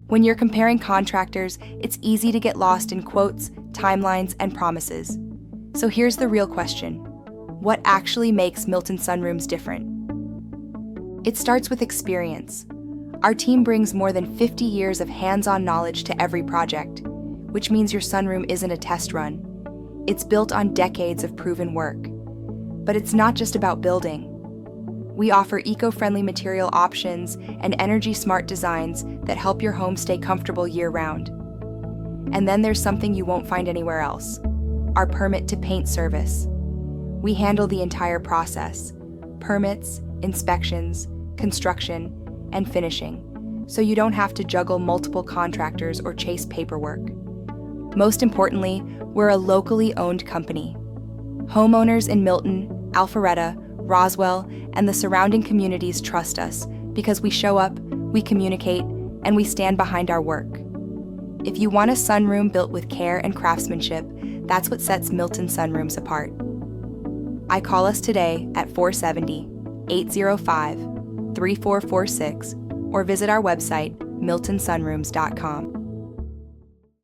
When you're comparing contractors, it's easy to get lost in quotes, timelines, and promises. So here's the real question. What actually makes Milton Sunrooms different? It starts with experience. Our team brings more than 50 years of hands-on knowledge to every project, which means your sunroom isn't a test run. It's built on decades of proven work. But it's not just about building. We offer eco-friendly material options and energy-smart designs that help your home stay comfortable year-round. And then there's something you won't find anywhere else: our permit-to-paint service. We handle the entire process: permits, inspections, construction, and finishing, so you don't have to juggle multiple contractors or chase paperwork. Most importantly, we're a locally owned company. Homeowners in Milton, Alpharetta, Roswell, and the surrounding communities trust us because we show up, we communicate, and we stand behind our work. If you want a sunroom built with care and craftsmanship, that's what sets Milton Sunrooms apart. Call us today at 470-805-3446 or visit our website, miltonsunrooms.com.